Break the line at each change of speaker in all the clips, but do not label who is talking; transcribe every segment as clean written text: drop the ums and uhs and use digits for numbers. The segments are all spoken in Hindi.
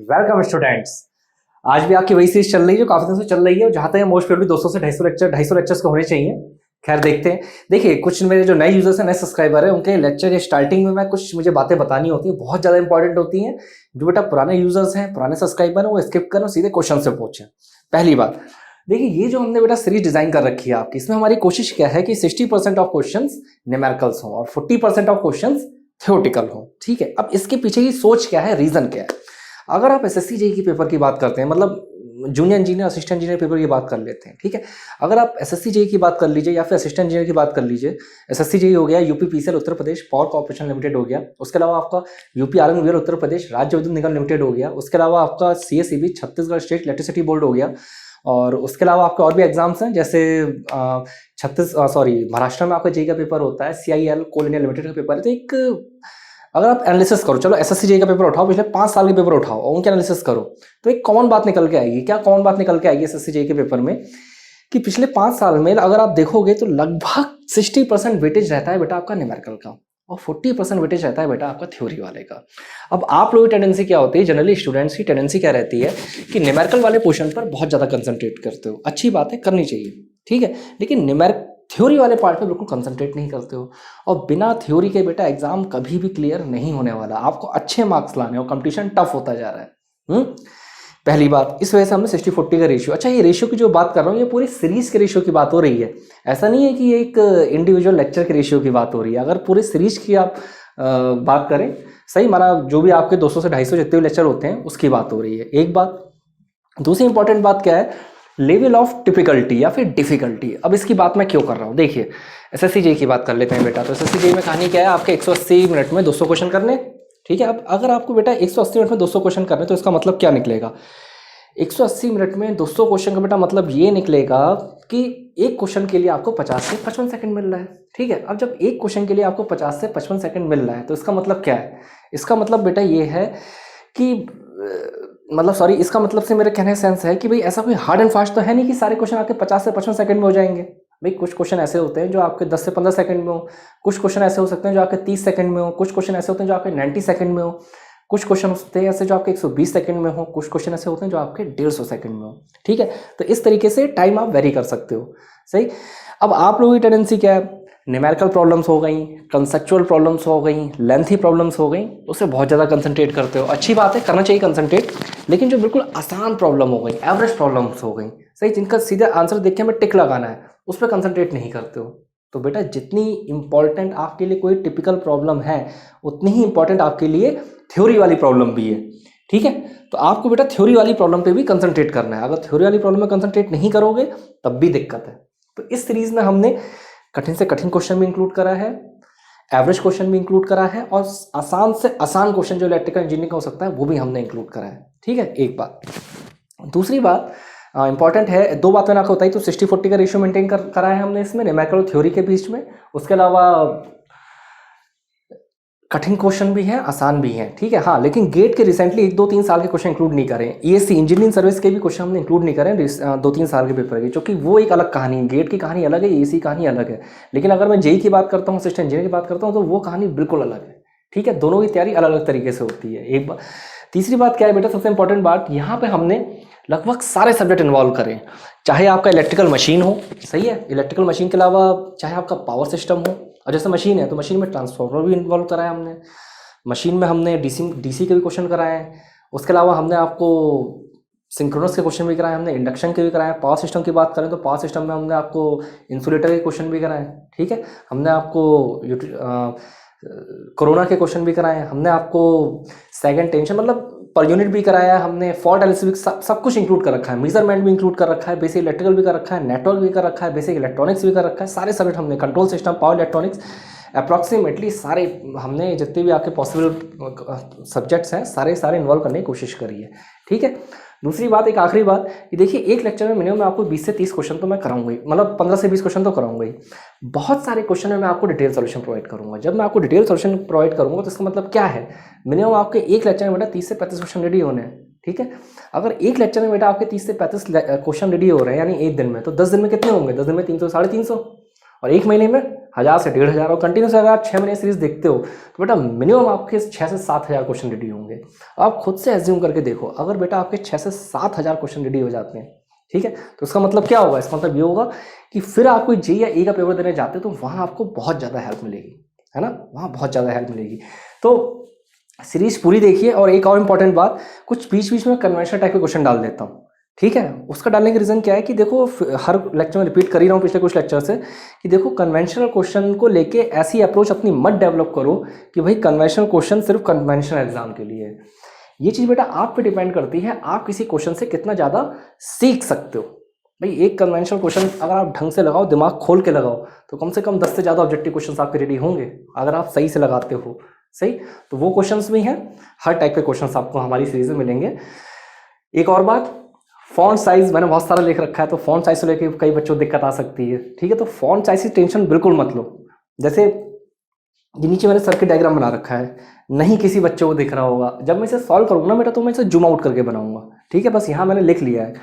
Welcome students. आज भी आपकी वही सीरीज चल रही है जो काफी दिन से चल रही है, जहां तक मोस्ट प्रोबेबली 200 से 250 लेक्चर्स को होने चाहिए। खैर देखते हैं। देखिए, कुछ मेरे जो नए यूजर्स हैं, नए सब्सक्राइबर हैं, उनके लेक्चर स्टार्टिंग में मैं कुछ मुझे बातें बतानी होती है, बहुत ज्यादा इंपॉर्टेंट होती हैं। जो बेटा पुराने यूजर्स हैं, पुराने सब्सक्राइबर हैं, वो स्किप करें और सीधे क्वेश्चन से पहुंचे। पहली बात, देखिए ये जो हमने बेटा सीरीज डिजाइन कर रखी है आपकी, इसमें हमारी कोशिश क्या है कि 60% ऑफ क्वेश्चंस न्यूमेरिकल्स हों और 40% ऑफ क्वेश्चंस थ्योरेटिकल हों। ठीक है, अब इसके पीछे की सोच क्या है, रीजन क्या है। अगर आप एसएससी जेईई की पेपर की बात करते हैं, मतलब junior engineer assistant engineer paper की बात कर लेते हैं, ठीक है। अगर आप एसएससी जेईई की बात कर लीजिए या फिर असिस्टेंट इंजीनियर की बात कर लीजिए, एसएससी जेईई हो गया, UPPCL Uttar Pradesh power corporation limited हो गया, उसके अलावा आपका यूपी आरएनवीएल उत्तर प्रदेश राज्य विद्युत निगम लिमिटेड हो गया, उसके अलावा आपका CSEB Chhattisgarh state electricity board हो गया, और उसके अलावा आपके और भी एग्जाम्स हैं, जैसे महाराष्ट्र में आपका जेईई का पेपर होता है, सीआईएल कोल इंडिया लिमिटेड का पेपर है। तो एक अगर आप एनालिसिस करो, चलो एसएससी जेईई का पेपर उठाओ, पिछले 5 साल के पेपर उठाओ और उनके एनालिसिस करो, तो एक कॉमन बात निकल के आएगी। क्या कॉमन बात निकल के आएगी एसएससी जेईई के पेपर में, कि पिछले 5 साल में अगर आप देखोगे तो लगभग 60% वेटेज रहता है बेटा आपका न्यूमेरिकल का, और 40% वेटेज रहता है बेटा आपका थ्योरी वाले का। अब आप लोगों की टेंडेंसी क्या होती है, जनरली स्टूडेंट्स की टेंडेंसी क्या रहती है कि न्यूमेरिकल वाले पोर्शन पर बहुत ज़्यादा कंसंट्रेट करते हो। अच्छी बात है, करनी चाहिए, ठीक है, लेकिन थ्योरी वाले पार्ट पे बिल्कुल कंसंट्रेट नहीं करते हो। और बिना थ्योरी के बेटा एग्जाम कभी भी क्लियर नहीं होने वाला। आपको अच्छे मार्क्स लाने और कंपटीशन टफ होता जा रहा है। पहली बात, इस वजह से हमने 60-40 का रेशियो। अच्छा, ये रेशियो की जो बात कर रहा हूँ, ये पूरी सीरीज के रेशियो की बात हो रही है, ऐसा नहीं है कि एक इंडिविजुअल लेक्चर के रेशियो की बात हो रही है। अगर पूरी सीरीज की आप बात करें, सही माना जो भी आपके 200 से 250 जितने भी लेक्चर होते हैं उसकी बात हो रही है, एक बात। दूसरी इंपॉर्टेंट बात क्या है, लेवल ऑफ टिपिकलिटी या फिर डिफिकल्टी। अब इसकी बात मैं क्यों कर रहा हूँ, देखिए एसएससी जेईई की बात कर लेते हैं बेटा। तो एसएससी जेईई में कहानी क्या है, आपके 180 मिनट में 200 क्वेश्चन करने, ठीक है। अब अगर आपको बेटा 180 मिनट में 200 क्वेश्चन करने, तो इसका मतलब क्या निकलेगा, 180 मिनट में 200 क्वेश्चन का बेटा मतलब ये निकलेगा कि एक क्वेश्चन के लिए आपको 50 से 55 सेकंड मिल रहा है, ठीक है। अब जब एक क्वेश्चन के लिए आपको 50 से 55 सेकंड मिल रहा है, तो इसका मतलब क्या है, इसका मतलब बेटा ये है कि इसका मतलब से मेरे कहने का सेंस है कि भाई ऐसा कोई हार्ड एंड फास्ट तो है नहीं कि सारे क्वेश्चन आपके 50 से 55 सेकंड में हो जाएंगे। भाई कुछ क्वेश्चन ऐसे होते हैं जो आपके 10 से 15 सेकंड में हो, कुछ क्वेश्चन ऐसे हो सकते हैं जो आपके 30 सेकंड में हो, कुछ क्वेश्चन ऐसे होते हैं जो आपके 90 सेकंड में हो, कुछ क्वेश्चन होते हैं ऐसे जो आपके 120 सेकंड में हो, कुछ क्वेश्चन ऐसे होते हैं जो आपके 150 सेकंड में हो, ठीक है। तो इस तरीके से टाइम आप वेरी कर सकते हो, सही। अब आप लोगों की टेंडेंसी क्या है, न्यूमेरिकल प्रॉब्लम्स हो गई, कंसेप्चुअल प्रॉब्लम्स हो गई, लेंथी प्रॉब्लम्स हो गई, उससे बहुत ज़्यादा कंसंट्रेट करते हो। अच्छी बात है, करना चाहिए कंसंट्रेट, लेकिन जो बिल्कुल आसान प्रॉब्लम हो गई, एवरेज प्रॉब्लम्स हो गई, सही, जिनका सीधा आंसर देख के हमें टिक लगाना है, उस पर कंसंट्रेट नहीं करते हो। तो बेटा जितनी इंपॉर्टेंट आपके लिए कोई टिपिकल प्रॉब्लम है, उतनी ही इंपॉर्टेंट आपके लिए थ्योरी वाली प्रॉब्लम भी है, ठीक है। तो आपको बेटा थ्योरी वाली प्रॉब्लम पे भी कंसंट्रेट करना है। अगर थ्योरी वाली प्रॉब्लम में कंसंट्रेट नहीं करोगे तब भी दिक्कत है। तो इस सीरीज में हमने कठिन से कठिन क्वेश्चन भी इंक्लूड करा है, एवरेज क्वेश्चन भी इंक्लूड करा है, और आसान से आसान क्वेश्चन जो इलेक्ट्रिकल इंजीनियरिंग का हो सकता है वो भी हमने इंक्लूड करा है, ठीक है, एक बात। दूसरी बात इंपॉर्टेंट है, दो बात मैंने आपको बताई, तो 60-40 का रेशियो मेंटेन करा है हमने इसमें न्यूमेरिकल और थ्योरी के बीच में। उसके अलावा कठिन क्वेश्चन भी है, आसान भी है, ठीक है। हाँ, लेकिन गेट के रिसेंटली 1-2-3 साल के क्वेश्चन इंक्लूड नहीं करें। ईएससी इंजीनियरिंग सर्विस के भी क्वेश्चन हमने इंक्लूड नहीं करें 2-3 साल के पेपर के, क्योंकि वो एक अलग कहानी है। गेट की कहानी अलग है, ईएससी की कहानी अलग है। लेकिन अगर मैं जेईई की बात करता हूँ, असिस्टेंट इंजीनियर की बात करता हूँ, तो वो कहानी बिल्कुल अलग है, ठीक है। दोनों की तैयारी अलग अलग तरीके से होती है, एक बात। तीसरी बात क्या है बेटा, सबसे इंपॉर्टेंट बात, यहाँ पे हमने लगभग सारे सब्जेक्ट इन्वॉल्व करें। चाहे आपका इलेक्ट्रिकल मशीन हो, सही है, इलेक्ट्रिकल मशीन के अलावा चाहे आपका पावर सिस्टम हो, और जैसे मशीन है तो मशीन में ट्रांसफार्मर भी इन्वॉल्व कराया हमने, मशीन में हमने डीसी के भी क्वेश्चन कराए हैं। उसके अलावा हमने आपको सिंक्रोनस के क्वेश्चन भी कराए, हमने इंडक्शन के भी कराए। पावर सिस्टम की बात करें तो पावर सिस्टम में हमने आपको इंसुलेटर के क्वेश्चन भी कराए, ठीक है। हमने आपको कोरोना के क्वेश्चन भी कराए, हमने आपको सेकंड टेंशन मतलब पर यूनिट भी कराया, हमने फॉल्ट एनालिसिस सब कुछ इंक्लूड कर रखा है, मेजरमेंट भी इंक्लूड कर रखा है, बेसिक इलेक्ट्रिकल भी कर रखा है, नेटवर्क भी कर रखा है, बेसिक इलेक्ट्रॉनिक्स भी कर रखा है। सारे सब्जेक्ट हमने, control system, power electronics, approximately सारे हमने जितने भी आपके पॉसिबल सब्जेक्ट्स हैं सारे इन्वॉल्व करने की कोशिश करी है, ठीक है। दूसरी बात, एक आखिरी बात, कि देखिए एक लेक्चर में मिनिमम आपको 20 से 30 क्वेश्चन तो मैं कराऊंगा ही, मतलब 15 से 20 क्वेश्चन तो कराऊंगा ही। बहुत सारे क्वेश्चन में मैं आपको डिटेल सोल्यूशन प्रोवाइड करूंगा। जब मैं आपको डिटेल सोल्यूशन प्रोवाइड करूंगा तो इसका मतलब क्या है, मिनिमम आपके एक लेक्चर में बेटा 30 से 35 क्वेश्चन रेडी होने हैं, ठीक है। अगर एक लेक्चर में बेटा आपके 30 से 35 क्वेश्चन रेडी हो रहे हैं, यानी एक दिन में, तो 10 दिन में कितने होंगे, 10 दिन में 300, 350, और एक महीने में 1000 से 1500, और कंटिन्यूस अगर आप 6 महीने सीरीज देखते हो तो बेटा मिनिमम आपके 6 से 7000 क्वेश्चन रेडी होंगे। आप खुद से एज्यूम करके देखो, अगर बेटा आपके 6 से 7000 क्वेश्चन रेडी हो जाते हैं, ठीक है, तो इसका मतलब क्या होगा? इसका मतलब ये होगा कि फिर आप कोई जे या ए का पेपर देने जाते हो तो वहाँ आपको बहुत ज़्यादा हेल्प मिलेगी, है ना, वहाँ बहुत ज़्यादा हेल्प मिलेगी। तो सीरीज पूरी देखिए। और एक और इम्पॉर्टेंट बात, कुछ बीच बीच में कन्वेंशनल टाइप के क्वेश्चन डाल देता हूँ, ठीक है। उसका डालने का रीज़न क्या है कि देखो, हर लेक्चर में रिपीट कर ही रहा हूँ पिछले कुछ लेक्चर से, कि देखो कन्वेंशनल क्वेश्चन को लेके ऐसी अप्रोच अपनी मत डेवलप करो कि भाई कन्वेंशनल क्वेश्चन सिर्फ कन्वेंशनल एग्जाम के लिए है। ये चीज़ बेटा आप पे डिपेंड करती है, आप किसी क्वेश्चन से कितना ज़्यादा सीख सकते हो। भाई एक कन्वेंशनल क्वेश्चन अगर आप ढंग से लगाओ, दिमाग खोल के लगाओ, तो कम से कम 10 से ज़्यादा ऑब्जेक्टिव क्वेश्चंस आपके रेडी होंगे अगर आप सही से लगाते हो। सही, तो वो क्वेश्चंस भी हैं, हर टाइप के क्वेश्चंस आपको हमारी सीरीज में मिलेंगे। एक और बात, फॉन्ट साइज मैंने बहुत सारा लिख रखा है, तो फॉन्ट साइज को लेकर कई बच्चों को दिक्कत आ सकती है, ठीक है। तो फॉन्ट साइज की टेंशन बिल्कुल मत लो। जैसे ये नीचे मैंने सर्किट डायग्राम बना रखा है, नहीं किसी बच्चे को दिख रहा होगा, जब मैं इसे सॉल्व करूँगा ना बेटा तो मैं इसे जूम आउट करके बनाऊंगा, ठीक है। बस यहाँ मैंने लिख लिया है।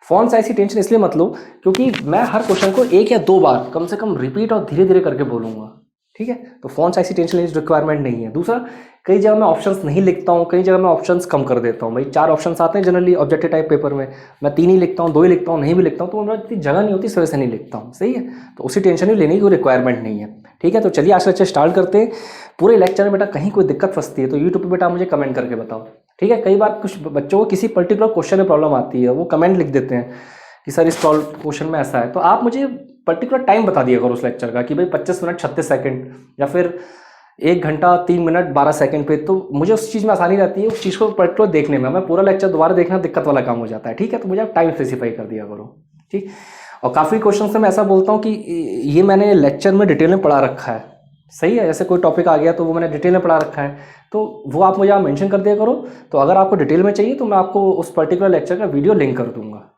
फॉन्ट साइज की टेंशन इसलिए मत लो क्योंकि मैं हर क्वेश्चन को 1 या 2 बार कम से कम रिपीट और धीरे धीरे करके बोलूँगा, ठीक है। तो फॉन्ट साइज की टेंशन लेने की रिक्वायरमेंट नहीं है। दूसरा, कई जगह मैं ऑप्शंस नहीं लिखता हूँ, कई जगह मैं ऑप्शंस कम कर देता हूँ। भाई 4 ऑप्शंस आते हैं जनरली ऑब्जेक्टिव टाइप पेपर में, मैं 3 ही लिखता हूँ, 2 ही लिखता हूँ, नहीं भी लिखता हूँ, तो मेरा इतनी जगह नहीं होती, इस वजह से नहीं लिखता हूँ, सही है। तो उसी टेंशन भी लेने की कोई रिक्वायरमेंट नहीं है, ठीक है। तो चलिए आज लेक्चर स्टार्ट करते हैं। पूरे लेक्चर में बेटा कहीं कोई दिक्कत फंसती है तो यूट्यूब पर बेटा मुझे कमेंट करके बताओ, ठीक है। कई बार कुछ बच्चों को किसी पर्टिकुलर क्वेश्चन में प्रॉब्लम आती है, वो कमेंट लिख देते हैं कि सर इस क्वेश्चन में ऐसा है, तो आप मुझे पर्टिकुलर टाइम बता दिया करो उस लेक्चर का कि भाई 25 मिनट 36 सेकंड या फिर 1 घंटा 3 मिनट 12 सेकंड पे, तो मुझे उस चीज़ में आसानी रहती है उस चीज़ को पर्टिकुलर देखने में। मैं पूरा लेक्चर दोबारा देखना दिक्कत वाला काम हो जाता है, ठीक है। तो मुझे आप टाइम स्पेसिफाई कर दिया करो, ठीक। और काफ़ी क्वेश्चन से मैं ऐसा बोलता हूँ कि ये मैंने लेक्चर में डिटेल में पढ़ा रखा है, सही है। जैसे कोई टॉपिक आ गया तो वो मैंने डिटेल में पढ़ा रखा है, तो वो आप मुझे मेंशन कर दिया करो। तो अगर आपको डिटेल में चाहिए तो मैं आपको उस पर्टिकुलर लेक्चर का वीडियो लिंक कर दूंगा,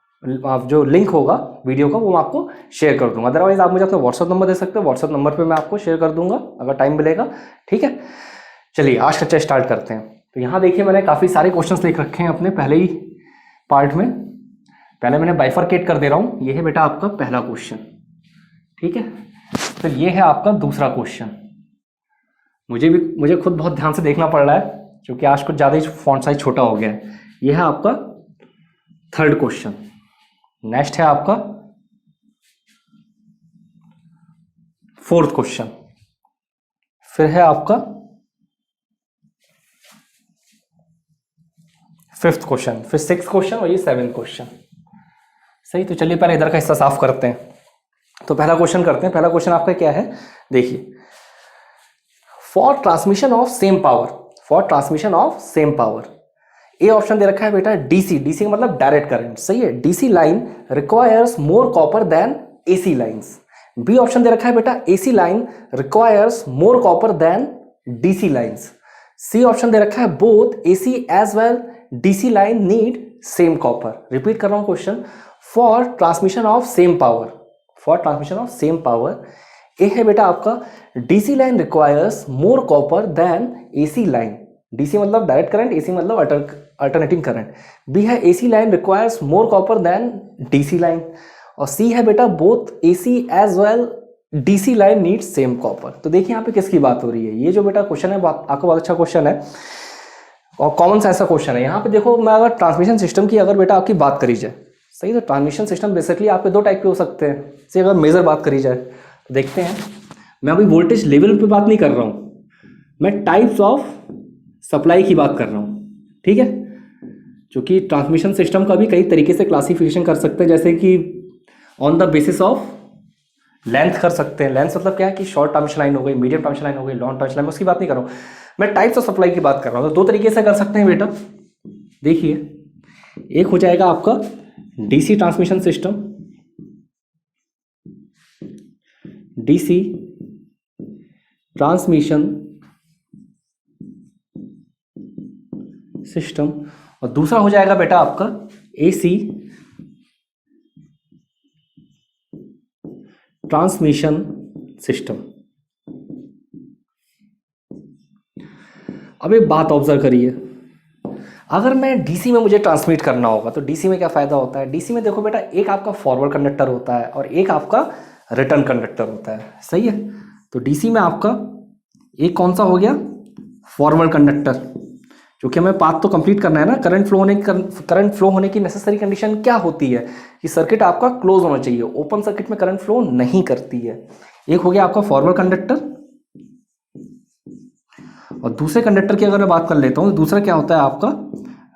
आप जो लिंक होगा वीडियो का वो मैं आपको शेयर कर दूंगा। अदरवाइज आप मुझे अपना व्हाट्सअप नंबर दे सकते हो, व्हाट्सअप नंबर पे मैं आपको शेयर कर दूंगा अगर टाइम मिलेगा, ठीक है। चलिए आज का लेक्चर स्टार्ट करते हैं। तो यहाँ देखिए मैंने काफ़ी सारे क्वेश्चंस लिख रखे हैं अपने पहले ही पार्ट में। पहले मैंने बाइफरकेट कर दे रहा हूँ, ये है बेटा आपका पहला क्वेश्चन, ठीक है। फिर ये है आपका दूसरा क्वेश्चन। मुझे खुद बहुत ध्यान से देखना पड़ रहा है क्योंकि आज कुछ ज़्यादा ही फॉन्ट साइज छोटा हो गया है। यह है आपका थर्ड क्वेश्चन। नेक्स्ट है आपका फोर्थ क्वेश्चन, फिर है आपका फिफ्थ क्वेश्चन, फिर सिक्स्थ क्वेश्चन और ये 7th क्वेश्चन, सही। तो चलिए पहले इधर का हिस्सा साफ करते हैं। तो पहला क्वेश्चन करते हैं। पहला क्वेश्चन आपका क्या है, देखिए, for transmission of same power, for transmission of same power, A option दे रखा है बेटा डीसी, डीसी का मतलब डायरेक्ट करंट, सही है। DC line requires more copper than AC lines. B option दे रखा है बेटा AC line requires more copper than DC lines. C option दे रखा है both AC as well DC line need same copper. Repeat कर रहा हूं question, for transmission of same power, for transmission of same power, A है बेटा आपका DC line requires more copper than AC line. DC मतलब डायरेक्ट करंट, एसी मतलब अल्टरनेटिंग करंट। बी है AC line requires more copper than DC line. और सी है बेटा both AC as well DC line need same copper. तो देखिए यहाँ पे किसकी बात हो रही है। ये जो बेटा क्वेश्चन है आपको बहुत अच्छा क्वेश्चन है और कॉमन सेंस का क्वेश्चन है। यहाँ पे देखो, मैं अगर ट्रांसमिशन सिस्टम की अगर बेटा आपकी बात करी जाए, सही, तो ट्रांसमिशन सिस्टम बेसिकली आपके 2 टाइप के हो सकते हैं। से अगर मेजर बात करी जाए तो देखते हैं, मैं अभी वोल्टेज लेवल पे बात नहीं कर रहा हूँ, मैं टाइप्स ऑफ सप्लाई की बात कर रहा हूँ, ठीक है। क्योंकि ट्रांसमिशन सिस्टम का भी कई तरीके से क्लासिफिकेशन कर सकते हैं, जैसे कि on the basis of length कर सकते हैं। लेंथ मतलब क्या है कि शॉर्ट ट्रांसमिशन लाइन हो गई, मीडियम ट्रांसमिशन लाइन हो गई, लॉन्ग ट्रांसमिशन लाइन, उसकी बात नहीं कर रहा हूँ, मैं टाइप्स ऑफ सप्लाई की बात कर रहा हूँ। तो 2 तरीके से कर सकते हैं बेटा। देखिए, एक हो जाएगा आपका DC transmission system, DC transmission system, और दूसरा हो जाएगा बेटा आपका एसी ट्रांसमिशन सिस्टम। अब एक बात ऑब्जर्व करिए, अगर मैं डीसी में मुझे ट्रांसमिट करना होगा तो डीसी में क्या फ़ायदा होता है। डीसी में देखो बेटा, एक आपका फॉरवर्ड कंडक्टर होता है और एक आपका रिटर्न कंडक्टर होता है, सही है। तो डीसी में आपका एक कौन सा हो गया, फॉरवर्ड कंडक्टर, क्योंकि हमें पाथ तो कंप्लीट करना है ना। करंट फ्लो होने की नेसेसरी कंडीशन क्या होती है कि सर्किट आपका क्लोज होना चाहिए, ओपन सर्किट में करंट फ्लो नहीं करती है। एक हो गया आपका फॉरवर्ड कंडक्टर, और दूसरे कंडक्टर की अगर मैं बात कर लेता हूं तो दूसरा क्या होता है आपका,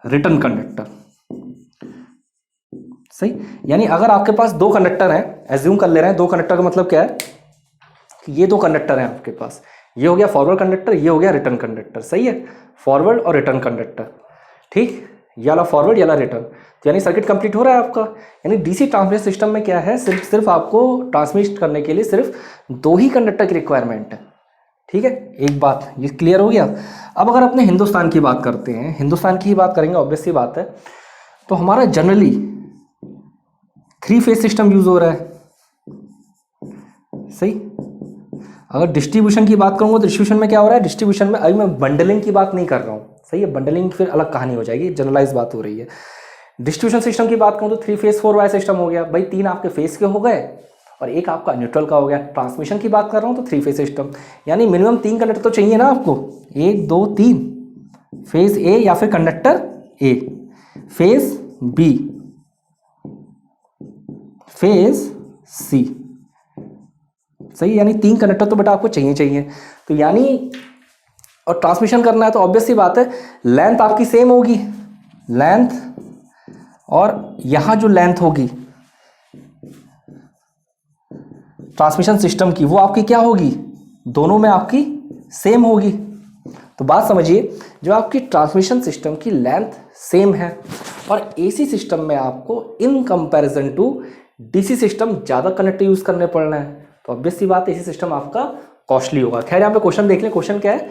रिटर्न कंडक्टर, सही। यानी अगर आपके पास दो कंडक्टर हैं, एज्यूम कर ले रहे हैं, दो कंडक्टर का मतलब क्या है कि ये दो कंडक्टर हैं आपके पास, ये हो गया फॉरवर्ड कंडक्टर, ये हो गया रिटर्न कंडक्टर, सही है। फॉरवर्ड और रिटर्न कंडक्टर, ठीक, ये वाला फॉरवर्ड, ये वाला रिटर्न, तो यानी सर्किट कंप्लीट हो रहा है आपका। यानी डीसी ट्रांसमिशन सिस्टम में क्या है, सिर्फ आपको ट्रांसमिट करने के लिए सिर्फ दो ही कंडक्टर की रिक्वायरमेंट है, ठीक है। एक बात ये क्लियर हो गया। अब अगर अपने हिंदुस्तान की बात करते हैं, हिंदुस्तान की ही बात करेंगे, ऑब्वियस सी बात है, तो हमारा जनरली 3 फेज सिस्टम यूज हो रहा है, सही। अगर डिस्ट्रीब्यूशन की बात करूंगा तो डिस्ट्रीब्यूशन में क्या हो रहा है, डिस्ट्रीब्यूशन में अभी मैं बंडलिंग की बात नहीं कर रहा हूँ, सही है, बंडलिंग फिर अलग कहानी हो जाएगी, जनरलाइज बात हो रही है। डिस्ट्रीब्यूशन सिस्टम की बात करूँ तो 3 फेज 4 वाई सिस्टम हो गया भाई, 3 आपके फेज के हो गए और एक आपका न्यूट्रल का हो गया। ट्रांसमिशन की बात कर रहा हूँ तो 3 फेज सिस्टम, यानी मिनिमम 3 कंडक्टर तो चाहिए ना आपको, 1 2 3, फेज ए या फिर conductor A, phase B, phase C, सही। यानी 3 कंडक्टर तो बेटा आपको चाहिए। तो यानी और ट्रांसमिशन करना है तो ऑब्वियस सी बात है, लेंथ आपकी सेम होगी, लेंथ और यहां जो लेंथ होगी ट्रांसमिशन सिस्टम की, वो आपकी क्या होगी, दोनों में आपकी सेम होगी। तो बात समझिए, जो आपकी ट्रांसमिशन सिस्टम की लेंथ सेम है और एसी सिस्टम में आपको in comparison to DC system ज़्यादा कनेक्टर यूज करने पड़ रहे हैं, तो ऑब्वियस सी बात है एसी सिस्टम आपका कॉस्टली होगा। खैर यहाँ पे क्वेश्चन देख लें, क्वेश्चन क्या है,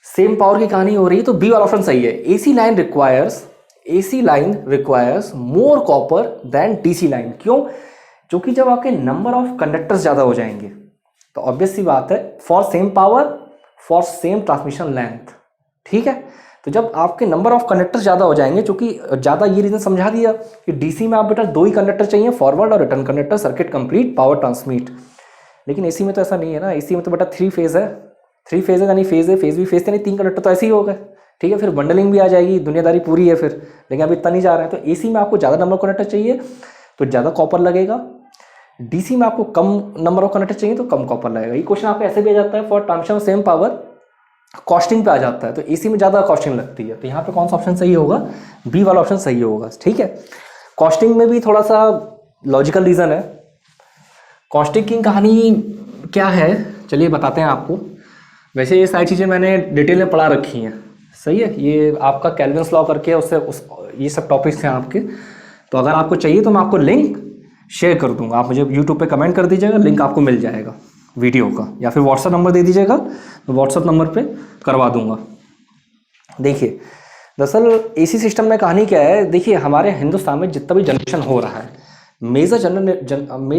सेम पावर की कहानी हो रही है, तो बी वाला ऑप्शन सही है। AC line requires more copper than DC line. क्यों? क्योंकि जब आपके नंबर ऑफ कंडक्टर्स ज़्यादा हो जाएंगे तो ऑब्वियस सी बात है, for same power for same transmission length, ठीक है। तो जब आपके नंबर ऑफ कंडक्टर ज़्यादा हो जाएंगे, क्योंकि ज़्यादा ये रीज़न समझा दिया कि डीसी में आप बेटा 2 ही कंडक्टर चाहिए, फॉरवर्ड और return conductor, circuit complete, power transmit. लेकिन एसी में तो ऐसा नहीं है ना, एसी में तो बेटा 3 फेज है, 3 फेज है, यानी फेज है, फेज भी फेज, यानी 3 कंडक्टर तो ऐसे ही हो गए, ठीक है। फिर बंडलिंग भी आ जाएगी, दुनियादारी पूरी है फिर, लेकिन अभी इतना नहीं जा रहे हैं। तो एसी में आपको ज़्यादा नंबर कंडक्टर चाहिए तो ज़्यादा कॉपर लगेगा, डीसी में आपको कम नंबर ऑफ कनेक्टर चाहिए तो कम कॉपर लगेगा। ये क्वेश्चन आपको ऐसे भी आ जाता है, for transmission same power costing पे आ जाता है, तो एसी में ज़्यादा कॉस्टिंग लगती है, तो यहाँ पे कौन सा ऑप्शन सही होगा, बी वाला ऑप्शन सही होगा, ठीक है। कॉस्टिंग में भी थोड़ा सा लॉजिकल रीज़न है। कॉस्टिंग की कहानी क्या है, चलिए बताते हैं आपको। वैसे ये सारी चीज़ें मैंने डिटेल में पढ़ा रखी हैं, सही है। ये आपका कैल्विन्स लॉ करके ये सब टॉपिक्स हैं आपके, तो अगर आपको चाहिए तो मैं आपको लिंक शेयर कर दूंगा, आप मुझे यूट्यूब पे कमेंट कर दीजिएगा, लिंक आपको मिल जाएगा वीडियो का, या फिर व्हाट्सअप नंबर दे दीजिएगा, तो व्हाट्सअप नंबर पे करवा दूंगा। देखिए दरअसल एसी सिस्टम में कहानी क्या है, देखिए हमारे हिंदुस्तान में जितना भी जनरेशन हो रहा है, मेजर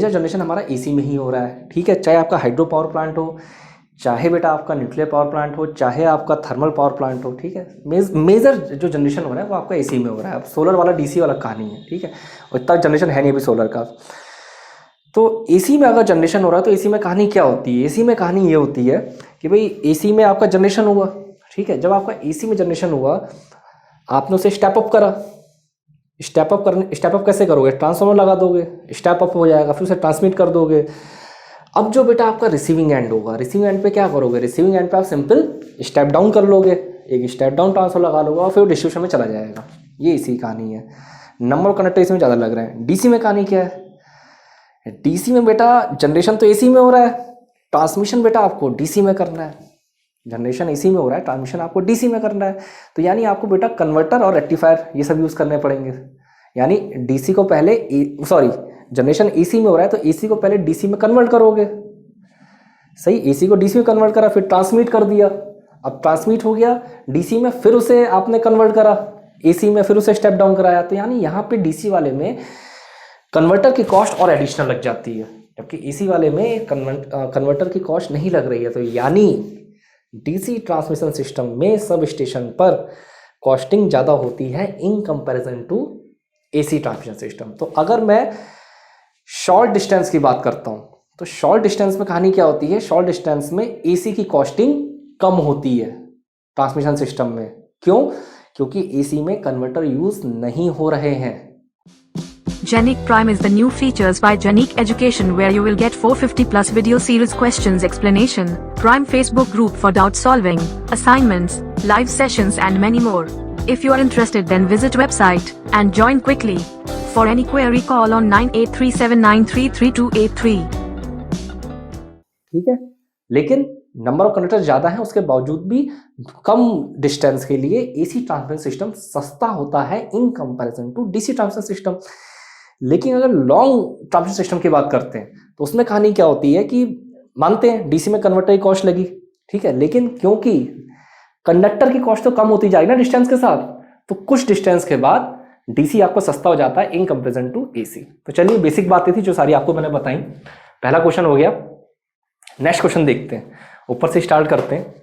जनरेशन हमारा एसी में ही हो रहा है, ठीक है। चाहे आपका हाइड्रो पावर प्लांट हो, चाहे बेटा आपका न्यूक्लियर पावर प्लांट हो, चाहे आपका थर्मल पावर प्लांट हो, ठीक है। मेजर जो जनरेशन हो रहा है वो आपका एसी में हो रहा है। अब सोलर वाला डीसी वाला कहानी है, ठीक है, और इतना जनरेशन है नहीं अभी सोलर का। तो एसी में अगर जनरेशन हो रहा है तो एसी में कहानी क्या होती है, एसी में कहानी ये होती है कि भाई एसी में आपका जनरेशन हुआ, ठीक है। जब आपका एसी में जनरेशन हुआ, आपने उसे स्टेप अप करा, स्टेप अप कैसे करोगे, ट्रांसफार्मर लगा दोगे, स्टेप अप हो जाएगा, फिर उसे ट्रांसमिट कर दोगे। अब जो बेटा आपका रिसीविंग एंड होगा, रिसीविंग एंड पे क्या करोगे, रिसीविंग एंड पे आप सिंपल स्टेप डाउन कर लोगे, एक स्टेप डाउन ट्रांसफर लगा लोगे और फिर डिस्ट्रीब्यूशन में चला जाएगा। ये इसी कहानी है। नंबर ऑफ कनेक्टर इसमें ज़्यादा लग रहे हैं। डीसी में कहानी क्या है, डीसी में बेटा जनरेशन तो एसी में हो रहा है, ट्रांसमिशन बेटा आपको डीसी में करना है। जनरेशन एसी में हो रहा है, ट्रांसमिशन आपको डीसी में करना है, तो यानी आपको बेटा कन्वर्टर और रेक्टिफायर ये सब यूज़ करने पड़ेंगे। यानी डीसी को पहले जनरेशन एसी में हो रहा है तो एसी को पहले डीसी में कन्वर्ट करोगे, सही। एसी को डीसी में कन्वर्ट करा, फिर ट्रांसमिट कर दिया, अब ट्रांसमिट हो गया डीसी में, फिर उसे आपने कन्वर्ट करा एसी में, फिर उसे स्टेप डाउन कराया। तो यानी यहाँ पे डीसी वाले में कन्वर्टर की कॉस्ट और एडिशनल लग जाती है, जबकि एसी वाले में कन्वर्टर की कॉस्ट नहीं लग रही है। तो यानी डीसी ट्रांसमिशन सिस्टम में सब स्टेशन पर कॉस्टिंग ज़्यादा होती है in comparison to AC transmission system. तो अगर मैं शॉर्ट डिस्टेंस की बात करता हूं, तो शॉर्ट डिस्टेंस में कहानी क्या होती है, शॉर्ट डिस्टेंस में एसी की कॉस्टिंग कम होती है ट्रांसमिशन सिस्टम में। क्यों? क्योंकि एसी में कन्वर्टर यूज नहीं हो रहे हैं।
Genic Prime is the new features by Genic Education where you will get 450 plus video series questions explanation, Prime Facebook group for doubt solving, assignments, live sessions and many more. If you are interested then visit website and join quickly. For any query call on 9837933283.
ठीक है, लेकिन नंबर ऑफ कनेक्टर ज्यादा है उसके बावजूद भी कम डिस्टेंस के लिए एसी ट्रांसमिशन सिस्टम सस्ता होता है in comparison to DC transmission system. लेकिन अगर लॉन्ग ट्रांसमिशन सिस्टम की बात करते हैं तो उसमें कहानी क्या होती है कि मानते हैं डीसी में कन्वर्टर की कॉस्ट लगी, ठीक है, लेकिन क्योंकि कंडक्टर की कॉस्ट तो कम होती जाएगी ना डिस्टेंस के साथ, तो कुछ डिस्टेंस के बाद डीसी आपको सस्ता हो जाता है इन कंपेरिजन टू एसी। तो चलिए बेसिक बातें थी जो सारी आपको मैंने बताई, पहला क्वेश्चन हो गया। नेक्स्ट क्वेश्चन देखते हैं, ऊपर से स्टार्ट करते हैं।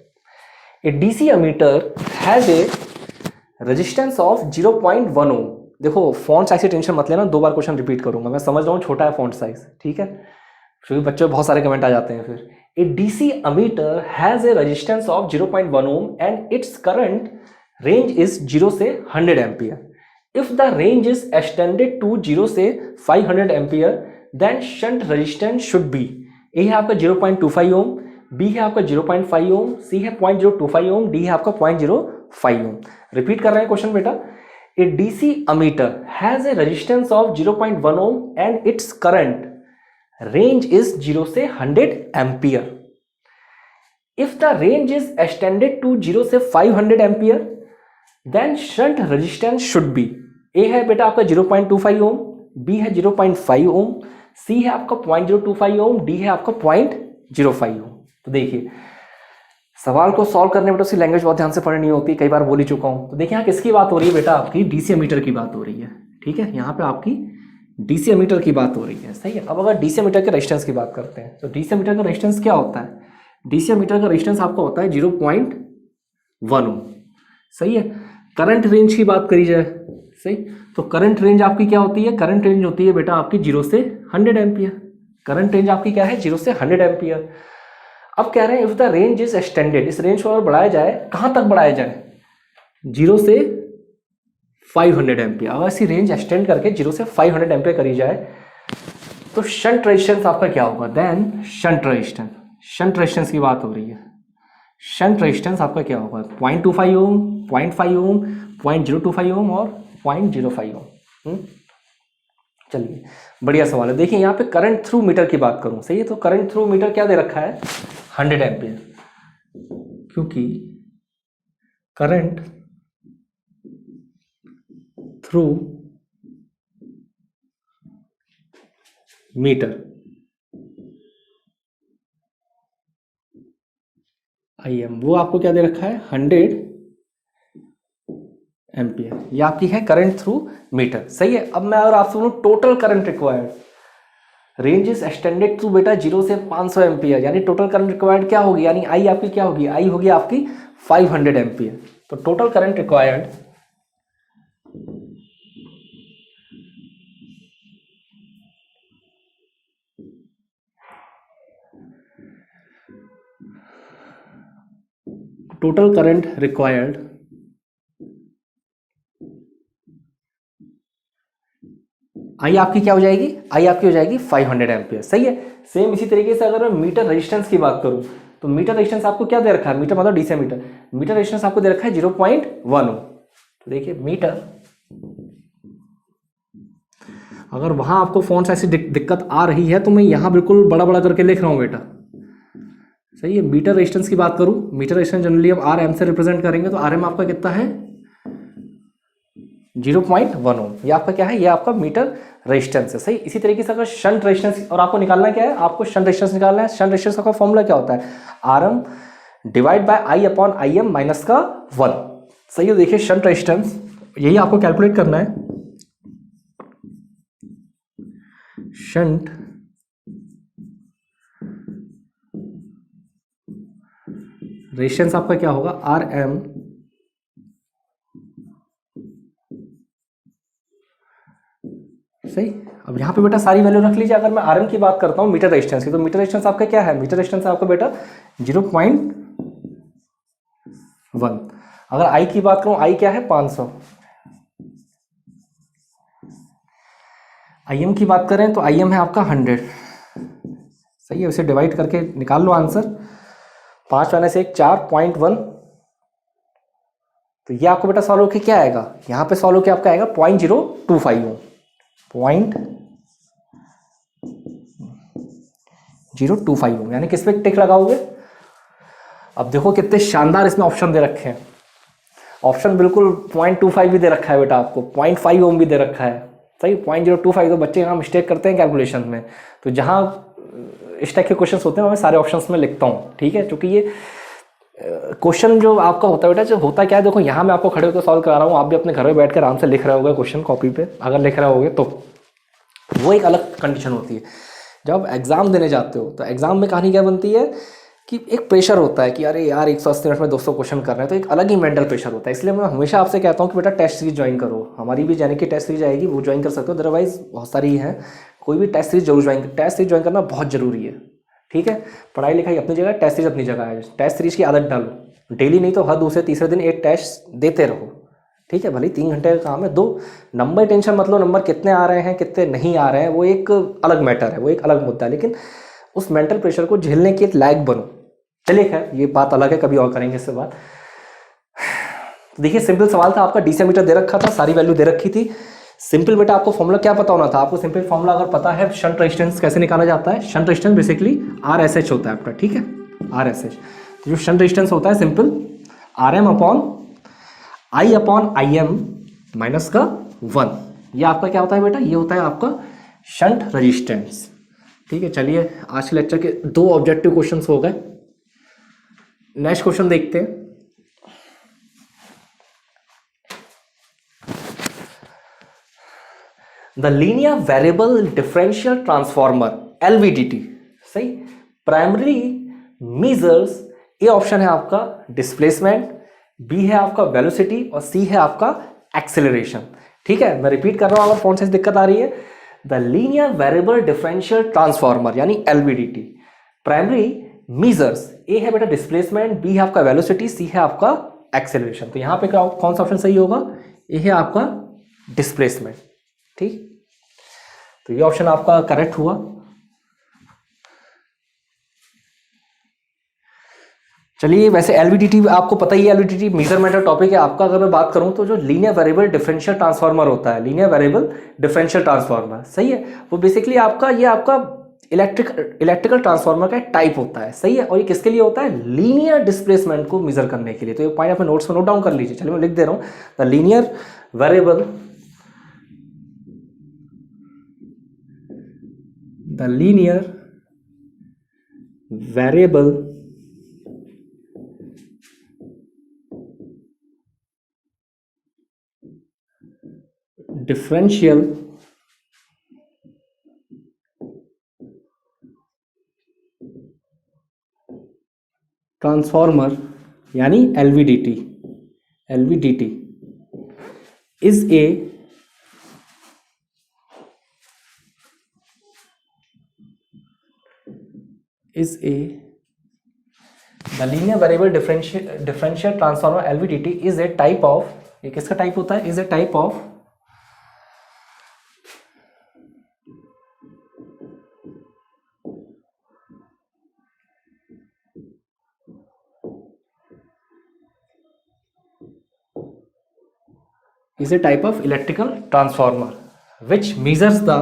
A DC ammeter has a resistance of 0.1 ohm. देखो फॉन्ट साइज से टेंशन मत लेना, 2 बार क्वेश्चन रिपीट करूंगा, मैं समझ रहा हूँ छोटा है फॉन्ट साइज, ठीक है, क्योंकि बच्चों बहुत सारे कमेंट आ जाते हैं फिर। A DC ammeter has a resistance of 0.1 ohm and its current range is 0 से 100 ampere. If the range is extended to 0 से 500 ampere then shunt resistance should be. A है आपका 0.25 ओम, बी है आपका 0.5 ओम, सी है 0.025 ओम, डी है आपका 0.05 ओम। रिपीट कर रहे हैं क्वेश्चन बेटा। A DC ammeter has a resistance of 0.1 ohm and its current range is 0 से 100 ampere. if the range is extended to 0 से 500 ampere then shunt resistance should be। A है बेटा आपका 0.25 ओम, B है 0.5 ओम, C है आपका 0.025 ओम, D है आपका 0.05 ओम। तो देखिए सवाल को सॉल्व करने में तो उसकी लैंग्वेज बहुत ध्यान से पढ़नी होती है, कई बार बोल ही चुका हूं। तो देखिए यहाँ किसकी बात हो रही है बेटा, आपकी डीसी मीटर की बात हो रही है, ठीक है, यहाँ पे आपकी डीसी मीटर की बात हो रही है, सही है। अब अगर डीसी मीटर के रेजिस्टेंस की बात करते हैं तो डीसी मीटर का रेजिस्टेंस क्या होता है, डीसी मीटर का रेजिस्टेंस आपका होता है 0.1 ओम, सही है। करंट रेंज की बात करी जाए, सही, तो करंट रेंज आपकी क्या होती है, करंट रेंज होती है बेटा आपकी 0 से 100 एम्पियर। करंट रेंज आपकी क्या है, 0 से 100 एम्पियर। अब कह रहे हैं if the range is extended, इस रेंज को अगर बढ़ाया जाए, कहां तक बढ़ाया जाए, 0 से 500 एम्पियर। अगर इसी रेंज एक्सटेंड करके 0 से 500 एम्पियर करी जाए तो शंट रेजिस्टेंस आपका क्या होगा, देन शंट रेजिस्टेंस की बात हो रही है। शंट रेजिस्टेंस आपका क्या होगा, 0.25 ओम, 0.5 ओम, 0.025 ओम और 0.05 ओम। चलिए बढ़िया सवाल है। देखिए यहाँ पे करंट थ्रू मीटर की बात करूं, सही है, तो करंट थ्रू मीटर क्या दे रखा है, 100 एम्पियर, क्योंकि करंट थ्रू मीटर IM वो आपको क्या दे रखा है, 100 एम्पियर, ये आपकी है करंट थ्रू मीटर, सही है। अब मैं अगर आपसे बोलूं total current required, range is extended through बेटा 0 से 500 एम्पियर, यानी टोटल करंट रिक्वायर्ड क्या होगी, यानी आई आपकी क्या होगी, आई होगी आपकी 500 एम्पियर। तो टोटल करंट रिक्वायर्ड आई आपकी क्या हो जाएगी, आई आपकी हो जाएगी 500 एम्पियर, सही है। सेम इसी तरीके से अगर मैं मीटर रेजिस्टेंस की बात करूं तो मीटर रेजिस्टेंस आपको क्या दे रखा है, मीटर मतलब डीसी मीटर, मीटर रेजिस्टेंस आपको दे रखा है 0.1 ओम। तो देखिए मीटर, अगर वहां आपको फोन साइज से दिक्कत आ रही है तो मैं यहां बिल्कुल बड़ा बड़ा करके लिख रहा हूं बेटा, सही है। मीटर रेजिस्टेंस की बात करूं, मीटर रेजिस्टेंस जनरली अब RM से रिप्रेजेंट करेंगे, तो RM आपका कितना है 0.1 ओम, ये आपका क्या है, ये आपका मीटर रेजिस्टेंस है, सही। इसी तरीके से अगर शंट रेजिस्टेंस, और आपको निकालना क्या है, आपको शंट रेजिस्टेंस निकालना है। शंट रेजिस्टेंस का फॉर्मूला क्या होता है, RM divide by I upon IM minus का 1, सही है। देखिए शंट रेजिस्टेंस यही आपको कैलकुलेट करना है, शंट रेजिस्टेंस आपका क्या होगा, RM सही सही। अब यहाँ पे बेटा सारी वैल्यू रख लीजिए। अगर मैं आर एम की बात करता हूँ मीटर रेजिस्टेंस की, तो मीटर रेजिस्टेंस आपका क्या है, मीटर रेजिस्टेंस है आपका बेटा 0.1। अगर आई की बात करूँ, आई क्या है 500। आई एम की बात करें तो आई एम है आपका 100। सही है, उसे डिवाइड करके निकाल लो आंसर। 5 में से 1 4.1। तो ये आपको बेटा सॉल्व होके क्या आएगा, यहाँ पे सॉल्व होके आपका आएगा 0.025 ओम। 0.025 ओम, यानी किस पे टिक लगाओगे। अब देखो कितने शानदार इसमें ऑप्शन दे रखे हैं। ऑप्शन बिल्कुल 0.25 भी दे रखा है बेटा आपको, 0.5 ओम भी दे रखा है। सही, 0.025। तो बच्चे यहाँ मिस्टेक करते हैं कैलकुलेशन में। तो जहाँ इस टाइप के क्वेश्चन होते हैं मैं सारे ऑप्शंस में लिखता हूँ, ठीक है। क्योंकि ये क्वेश्चन जो आपका होता है बेटा, जो होता क्या है, देखो यहाँ मैं आपको खड़े होकर सॉल्व करा रहा हूँ, आप भी अपने घर में बैठ कर आराम से लिख रहे होगे क्वेश्चन कॉपी पे। अगर लिख रहे होगे तो वो एक अलग कंडीशन होती है। जब एग्जाम देने जाते हो तो एग्जाम में कहानी क्या बनती है कि एक प्रेशर होता है कि अरे यार 180 मिनट में 200 क्वेश्चन कर रहे हैं, तो एक अलग ही मेंटल प्रेशर होता है। इसलिए मैं हमेशा आपसे कहता हूँ कि बेटा टेस्ट सीरीज ज्वाइन करो। हमारी भी यानी कि टेस्ट सीरीज आएगी, वो ज्वाइन कर सकते हो। अदरवाइज बहुत सारी है, कोई भी टेस्ट सीरीज जरूर ज्वाइन, टेस्ट सीरीज ज्वाइन करना बहुत जरूरी है, ठीक है। पढ़ाई लिखाई अपनी जगह, टेस्ट सीरीज अपनी जगह है। टेस्ट सीरीज की आदत डालो डेली, नहीं तो हर दूसरे तीसरे दिन एक टेस्ट देते रहो, ठीक है। भले 3 घंटे का काम है, 2 नंबर टेंशन मतलब नंबर कितने आ रहे हैं कितने नहीं आ रहे हैं वो एक अलग मैटर है, वो एक अलग मुद्दा है। लेकिन उस मेंटल प्रेशर को झेलने के लायक बनो। चलिए खैर ये बात अलग है, कभी और करेंगे इससे बात। तो देखिए सिंपल सवाल था आपका, डीसी मीटर दे रखा था, सारी वैल्यू दे रखी थी। सिंपल बेटा आपको फॉर्मूला क्या पता होना था, आपको सिंपल फॉर्मूला अगर पता है शंट रेजिस्टेंस कैसे निकाला जाता है। शंट रेजिस्टेंस बेसिकली RSH होता है आपका, ठीक है, RSH। तो जो शंट रेजिस्टेंस होता है simple RM upon I/IM minus का 1, ये आपका क्या होता है बेटा, ये होता है आपका शंट रेजिस्टेंस, ठीक है। चलिए आज के लेक्चर के 2 ऑब्जेक्टिव क्वेश्चंस हो गए। नेक्स्ट क्वेश्चन देखते हैं। The linear variable differential transformer LVDT, सही, प्राइमरी मेजर्स, ए ऑप्शन है आपका डिस्प्लेसमेंट, बी है आपका वेलोसिटी और सी है आपका एक्सेलरेशन, ठीक है। मैं रिपीट कर रहा हूं, अगर फोन से दिक्कत आ रही है। The linear variable differential transformer यानी LVDT, प्राइमरी मेजर्स, ए है बेटा डिस्प्लेसमेंट, बी है आपका वेलोसिटी, सी है आपका एक्सेलरेशन। तो यहां पे कौन सा ऑप्शन सही होगा, ए है आपका डिस्प्लेसमेंट, ठीक। तो ये ऑप्शन आपका करेक्ट हुआ। चलिए वैसे LVDT आपको पता ही है, LVDT मेजरमेंट का टॉपिक है आपका। अगर मैं बात करूं तो जो लीनियर वेरिएबल डिफरेंशियल ट्रांसफार्मर होता है, लीनियर वेरिएबल डिफरेंशियल ट्रांसफार्मर, सही है, वो बेसिकली आपका ये आपका इलेक्ट्रिकल ट्रांसफार्मर का टाइप होता है, सही है। और ये किसके लिए होता है, लीनियर डिस्प्लेसमेंट को मेजर करने के लिए। तो ये पॉइंट अपने नोट्स में नोट डाउन कर लीजिए। चलिए मैं लिख दे रहा हूं, the linear variable differential transformer यानी LVDT is a the linear variable differential transformer LVDT is a type of, ये किसका टाइप होता है, is a type of electrical transformer which measures the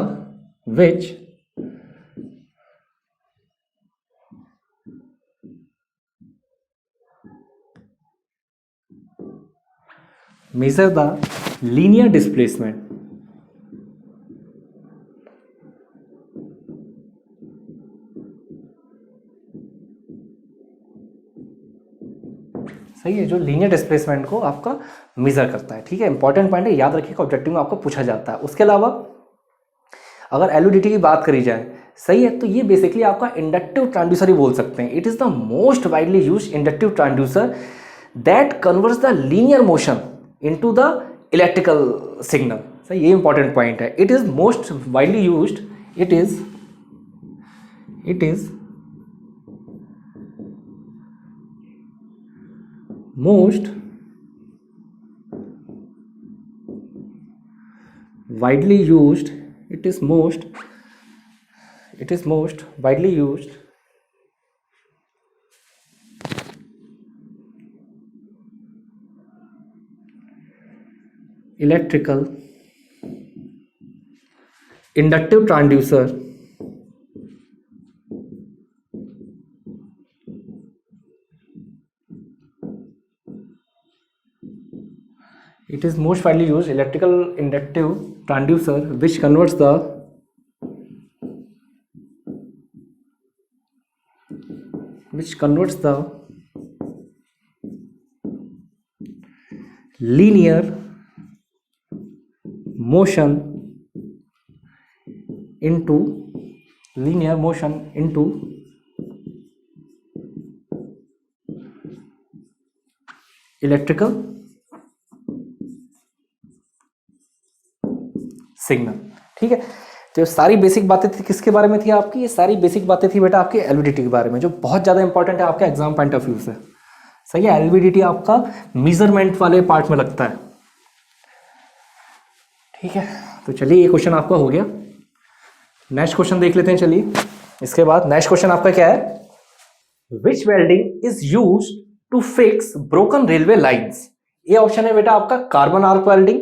linear displacement सही है, जो लीनियर डिस्प्लेसमेंट को आपका मेजर करता है, ठीक है। इंपॉर्टेंट पॉइंट है, याद रखिएगा, ऑब्जेक्टिव में आपको पूछा जाता है। उसके अलावा अगर LVDT की बात करी जाए, सही है, तो ये बेसिकली आपका इंडक्टिव ट्रांसड्यूसर ही बोल सकते हैं। It is the most widely used inductive transducer that converts the linear motion into the electrical signal, सही, ये इंपॉर्टेंट पॉइंट है। It is most widely used, it is most widely used, it is most widely used electrical inductive transducer it is most widely used electrical inductive transducer which converts the linear motion into electrical signal. ठीक है, तो ये सारी बेसिक बातें थी किसके बारे में थी आपकी, ये सारी बेसिक बातें थी बेटा आपके एलवीडीटी के बारे में, जो बहुत ज़्यादा इंपॉर्टेंट है आपके एग्जाम पॉइंट ऑफ व्यू से। सही है, एलवीडीटी आपका मेजरमेंट वाले पार्ट में लगता है। ठीक है, तो चलिए ये क्वेश्चन आपका हो गया। नेक्स्ट क्वेश्चन देख लेते हैं। चलिए इसके बाद नेक्स्ट क्वेश्चन आपका क्या है, which welding is use to fix broken railway lines. ये ऑप्शन है बेटा आपका कार्बन आर्क वेल्डिंग,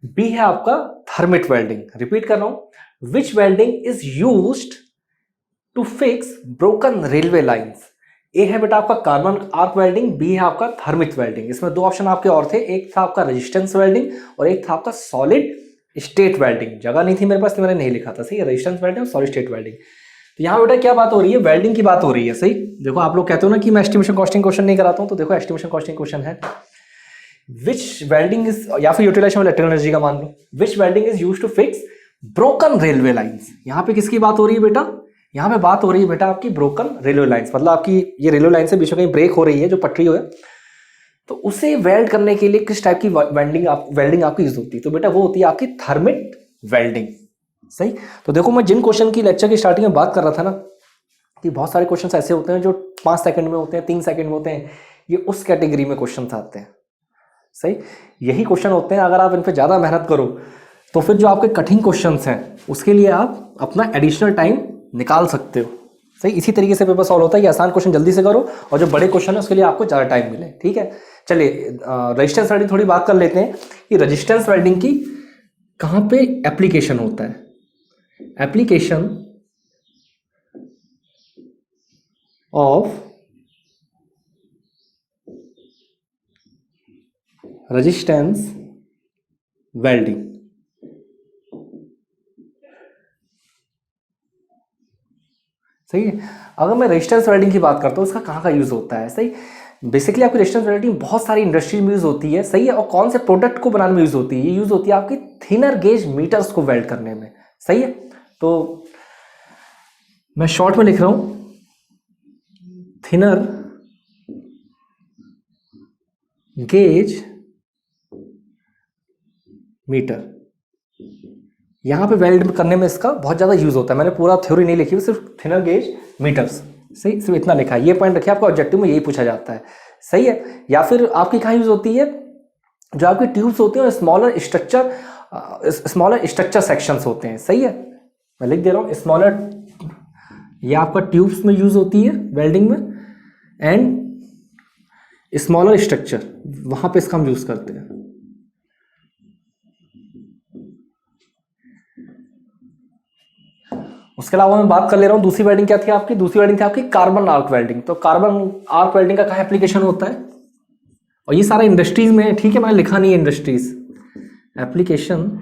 बी है आपका थर्मिट वेल्डिंग। रिपीट कर रहा हूं, which welding is used to fix broken railway lines. A है बेटा आपका कार्बन आर्क वेल्डिंग, बी है आपका थर्मिट वेल्डिंग। इसमें दो ऑप्शन आपके और थे, एक था आपका रेजिस्टेंस वेल्डिंग और एक था आपका सॉलिड स्टेट वेल्डिंग। जगह नहीं थी मेरे पास तो मैंने नहीं लिखा था। सही है, रेजिस्टेंस वेल्डिंग और सॉलिड स्टेट वेल्डिंग। तो यहाँ बेटा क्या बात हो रही है, वेल्डिंग की बात हो रही है। सही, देखो आप लोग कहते हो ना कि मैं एस्टिमेशन कॉस्टिंग क्वेश्चन नहीं कराता हूं, तो देखो एस्टिमेशन कॉस्टिंग क्वेश्चन है, विच वेल्डिंग इज, या फिर यूटिलाइजेशन ऑफ इलेक्ट्रिकल एनर्जी का मान लो, which welding is used to fix broken railway lines. यहाँ पे किसकी बात हो रही है बेटा, यहाँ पे बात हो रही है बेटा आपकी ब्रोकन रेलवे लाइंस, मतलब आपकी ये रेलवे लाइन से बीच में कहीं ब्रेक हो रही है जो पटरी है, तो उसे वेल्ड करने के लिए किस टाइप की वेल्डिंग आपकी यूज होती है, तो बेटा वो होती है आपकी थर्मिट वेल्डिंग। सही, तो देखो मैं जिन क्वेश्चन की लेक्चर की स्टार्टिंग में बात कर रहा था ना कि बहुत सारे क्वेश्चन ऐसे होते हैं जो 5 सेकंड में होते हैं, 3 सेकंड में होते हैं, ये उस कैटेगरी में क्वेश्चन आते हैं। सही, यही क्वेश्चन होते हैं, अगर आप इन पे ज़्यादा मेहनत करो तो फिर जो आपके कठिन क्वेश्चंस हैं उसके लिए आप अपना एडिशनल टाइम निकाल सकते हो। सही, इसी तरीके से पेपर सॉल्व होता है कि आसान क्वेश्चन जल्दी से करो और जो बड़े क्वेश्चन है उसके लिए आपको ज़्यादा टाइम मिले। ठीक है, चलिए रेजिस्टेंस वेल्डिंग थोड़ी बात कर लेते हैं कि रेजिस्टेंस वेल्डिंग की कहाँ पे एप्लीकेशन होता है। Application of resistance welding. सही है, अगर मैं रेजिस्टेंस वेल्डिंग की बात करता हूँ उसका कहाँ का यूज होता है। सही, बेसिकली आपकी रेजिस्टेंस वेल्डिंग बहुत सारी इंडस्ट्री में यूज होती है। सही है, और कौन से प्रोडक्ट को बनाने में यूज होती है, ये यूज होती है आपकी थिनर गेज मीटर्स को वेल्ड करने में। सही है, तो मैं शॉर्ट में लिख रहा हूं, थिनर गेज मीटर, यहां पे वेल्ड करने में इसका बहुत ज्यादा यूज होता है। मैंने पूरा थ्योरी नहीं लिखी, सिर्फ थिनर गेज मीटर्स। सही, सिर्फ इतना लिखा है, ये पॉइंट रखिए, आपका ऑब्जेक्टिव में यही पूछा जाता है। सही है, या फिर आपकी कहाँ यूज होती है, जो आपकी ट्यूब्स होती हैं स्मॉलर स्ट्रक्चर सेक्शंस होते हैं। सही है, मैं लिख दे रहा हूँ स्मॉलर, ये आपका ट्यूब्स में यूज होती है वेल्डिंग में, एंड स्मॉलर स्ट्रक्चर वहां पे इसका हम यूज करते हैं। उसके अलावा मैं बात कर ले रहा हूँ दूसरी वेल्डिंग क्या थी आपकी, दूसरी वेल्डिंग थी आपकी कार्बन आर्क वेल्डिंग। तो कार्बन आर्क वेल्डिंग का कहाँ एप्लीकेशन होता है, और ये सारा इंडस्ट्रीज में है। ठीक है, मैंने लिखा नहीं है industries, application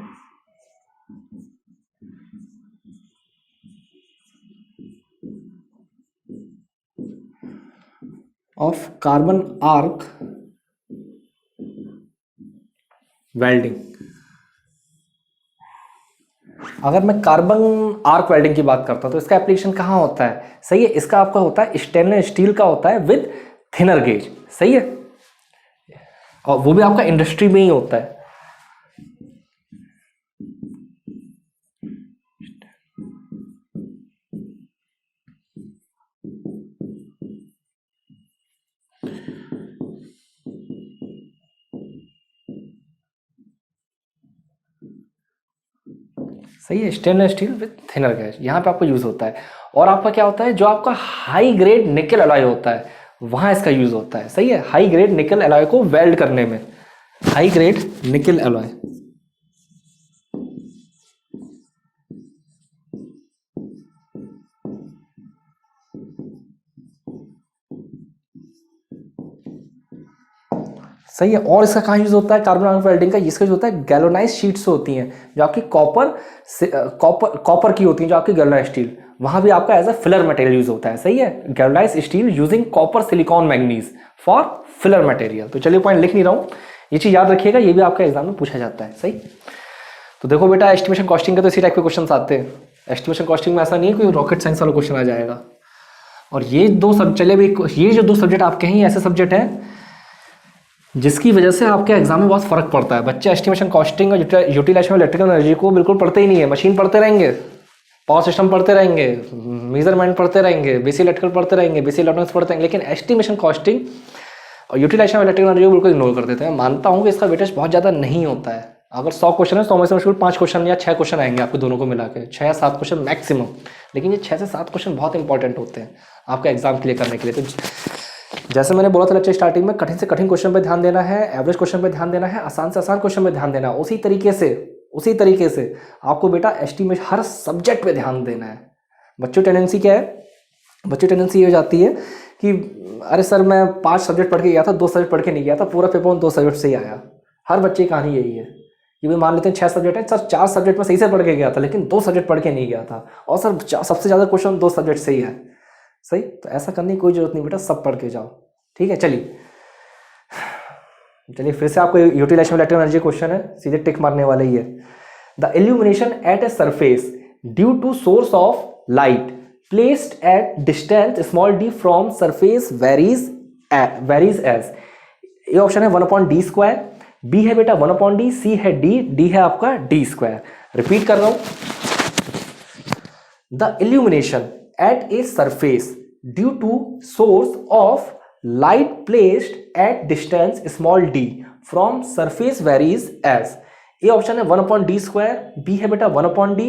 of carbon arc welding. अगर मैं कार्बन आर्क वेल्डिंग की बात करता हूं तो इसका एप्लीकेशन कहाँ होता है। सही है, इसका आपका होता है स्टेनलेस स्टील का होता है विद थिनर गेज। सही है, और वो भी आपका इंडस्ट्री में ही होता है। सही है, stainless steel with thinner gauge यहाँ पे आपका यूज़ होता है। और आपका क्या होता है, जो आपका हाई ग्रेड निकल अलॉय होता है वहाँ इसका यूज़ होता है। सही है, हाई ग्रेड निकल अलॉय को वेल्ड करने में, हाई ग्रेड निकल अलॉय। सही है। और इसका कहाँ यूज होता है कार्बन आर्गन वेल्डिंग का, इसका यूज होता है गैल्वेनाइज शीट्स होती हैं जो आपकी कॉपर की होती हैं, जो आपकी गैल्वेनाइज स्टील, वहां भी आपका as a filler material use होता है। सही है, galvanize steel using copper silicon manganese for filler material. तो चलिए पॉइंट लिख नहीं रहा हूँ, ये चीज याद रखिएगा, ये भी आपका एग्जाम में पूछा जाता है। सही, तो देखो बेटा एस्टिमेशन कॉस्टिंग के तो इसी टाइप के क्वेश्चन आते हैं। एस्टिमेशन कॉस्टिंग में ऐसा नहीं है कोई रॉकेट साइंस वाला क्वेश्चन आ जाएगा। और ये दो सब चले भी, ये जो दो सब्जेक्ट आपके हैं ऐसे सब्जेक्ट हैं जिसकी वजह से आपके एग्जाम में बहुत फर्क पड़ता है। बच्चे एस्टिमेशन कॉस्टिंग और यूटिलाइजेशन ऑफ इलेक्ट्रिकल एनर्जी को बिल्कुल पढ़ते ही नहीं है। मशीन पढ़ते रहेंगे, पावर सिस्टम पढ़ते रहेंगे, मेजरमेंट पढ़ते रहेंगे, बेसिक इलेक्ट्रिकल पढ़ते रहेंगे, बेसिक इलेक्ट्रॉनिक्स पढ़ते रहेंगे, लेकिन एस्टिमेशन कॉस्टिंग और यूटिलाइजेशन ऑफ इलेक्ट्रिकल एनर्जी को बिल्कुल इग्नोर कर देते हैं। मानता हूँ कि इसका वेटेज बहुत ज़्यादा नहीं होता है। अगर 100 क्वेश्चन है 100 में से मुश्किल 5 क्वेश्चन या 6 क्वेश्चन आएंगे आपके दोनों को मिला के, 6 या 7 क्वेश्चन मैक्सिमम। लेकिन ये 6 से 7 क्वेश्चन बहुत इंपॉर्टेंट होते हैं आपका एग्जाम क्लियर करने के लिए। तो जैसे मैंने बोला था लेक्चर स्टार्टिंग में, कठिन से कठिन क्वेश्चन पे ध्यान देना है, एवरेज क्वेश्चन पे ध्यान देना है, आसान से आसान क्वेश्चन पे ध्यान देना है। उसी तरीके से आपको बेटा एस्टिमेशन हर सब्जेक्ट पे ध्यान देना है। बच्चों टेंडेंसी क्या है, बच्चों टेंडेंसी ये हो जाती है कि अरे सर मैं 5 सब्जेक्ट पढ़ के गया था, 2 सब्जेक्ट पढ़ के नहीं गया था, पूरा पेपर में 2 सब्जेक्ट से ही आया। हर बच्चे की कहानी यही है कि भाई मान लेते हैं 6 सब्जेक्ट है, सर 4 सब्जेक्ट में सही से पढ़ के गया था लेकिन 2 सब्जेक्ट पढ़ के नहीं गया था, और सर सबसे ज़्यादा क्वेश्चन 2 सब्जेक्ट से ही है। सही, तो ऐसा करने की कोई जरूरत नहीं बेटा, सब पढ़ के जाओ। ठीक है, चलिए फिर से आपको utilization of electrical energy question है, सीधे टिक मारने वाले ही है। The illumination at a surface due to source of light placed at distance small d from surface varies as. ये ऑप्शन है 1/d स्क्वायर, बी है बेटा 1/d, सी है डी है आपका d स्क्वायर। रिपीट कर रहा हूं, the illumination at a surface due to source of light placed at distance small d from surface varies as। A option है 1/d स्क्वायर, बी है बेटा 1/d,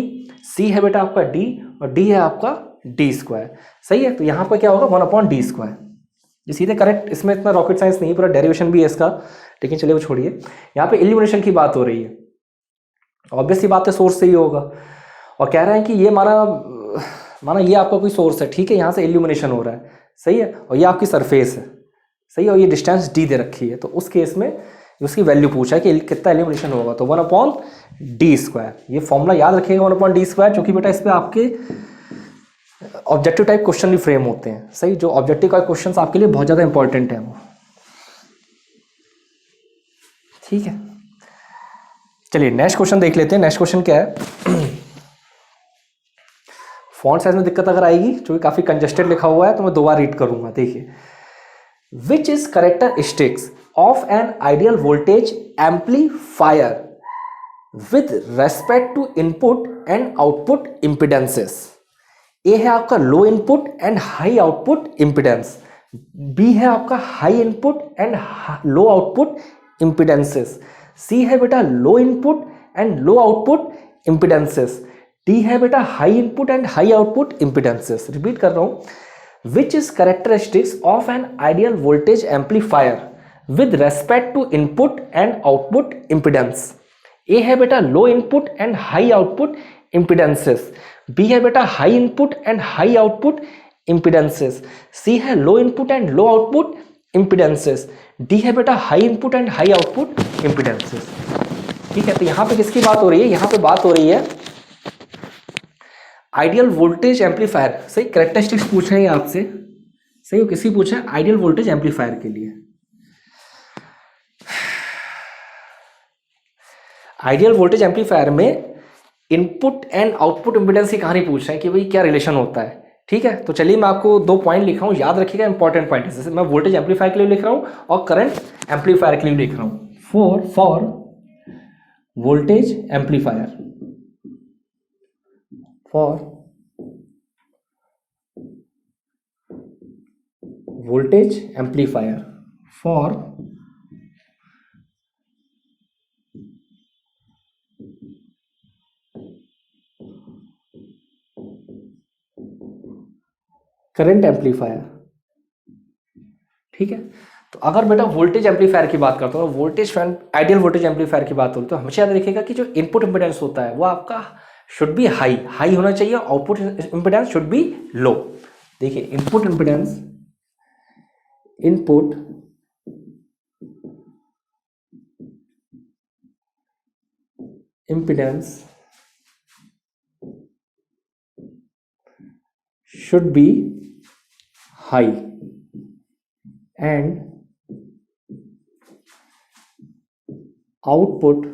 सी है बेटा आपका d और डी है आपका d स्क्वायर। सही है, तो यहां पर क्या होगा 1/d स्क्वायर। ये सीधे करेक्ट, इसमें इतना रॉकेट साइंस नहीं, पूरा डेरिवेशन भी है इसका, लेकिन चलिए वो छोड़िए। यहाँ पे इल्यूमिनेशन की बात हो रही है, ऑब्वियस सी बात है सोर्स से ही होगा। और कह रहे हैं कि ये माना ये आपका कोई सोर्स है, ठीक है, यहाँ से इल्यूमिनेशन हो रहा है। सही है, और ये आपकी सरफेस है। सही है, और ये डिस्टेंस d दे रखी है, तो उस केस में उसकी वैल्यू पूछा है कि कितना इल्यूमिनेशन होगा, तो 1/d स्क्वायर। ये फॉर्मूला याद रखिएगा 1/d स्क्वायर, क्योंकि बेटा इस पर आपके ऑब्जेक्टिव टाइप क्वेश्चन भी फ्रेम होते हैं। सही, जो ऑब्जेक्टिव टाइप क्वेश्चन आपके लिए बहुत ज़्यादा इंपॉर्टेंट है वो। ठीक है, चलिए नेक्स्ट क्वेश्चन देख लेते हैं। नेक्स्ट क्वेश्चन क्या है, फॉन्ट साइज में दिक्कत अगर आएगी, जो काफी कंजेस्टेड लिखा हुआ है, तो मैं दोबारा रीड करूंगा। देखिए, which is characteristics of an ideal voltage amplifier with respect to input and output impedances. A है आपका low input and high output impedance, B है आपका high input and low output impedances, C है बेटा low input and low output impedances, D है बेटा high input and high output impedances. Repeat कर रहा हूं, which is characteristics of an ideal voltage amplifier with respect to input and output impedance. A है बेटा low input and high output impedances, B है बेटा high input and high output impedances, C है low input and low output impedances, D है बेटा high input and high output impedances. ठीक है, तो यहां पे किसकी बात हो रही है, यहां पे बात हो रही है आइडियल वोल्टेज एम्पलीफायर। सही, कैरेक्टरिस्टिक्स पूछ रहे हैं आपसे। सही, वो किसी पूछा है आइडियल वोल्टेज एम्पलीफायर के लिए। आइडियल वोल्टेज एम्पलीफायर में इनपुट एंड आउटपुट इम्पिडेंस की कहानी पूछ रहे हैं कि भाई क्या रिलेशन होता है। ठीक है, तो चलिए मैं आपको 2 पॉइंट लिख रहा हूं, याद रखिएगा, इंपॉर्टेंट पॉइंट है। जैसे मैं वोल्टेज एम्पलीफायर के लिए लिख रहा हूं और करंट एम्पलीफायर के लिए लिख रहा हूं। For voltage amplifier, for voltage amplifier, for current amplifier, ठीक है। तो अगर बेटा वोल्टेज एम्पलीफायर की बात करता हूँ, वोल्टेज आइडियल वोल्टेज एम्पलीफायर की बात करूँ तो हमेशा याद रखिएगा कि जो इनपुट इम्पीडेंस होता है वो आपका शुड बी हाई होना चाहिए, आउटपुट इम्पीडेंस शुड बी लो। देखिए input impedance should be high and output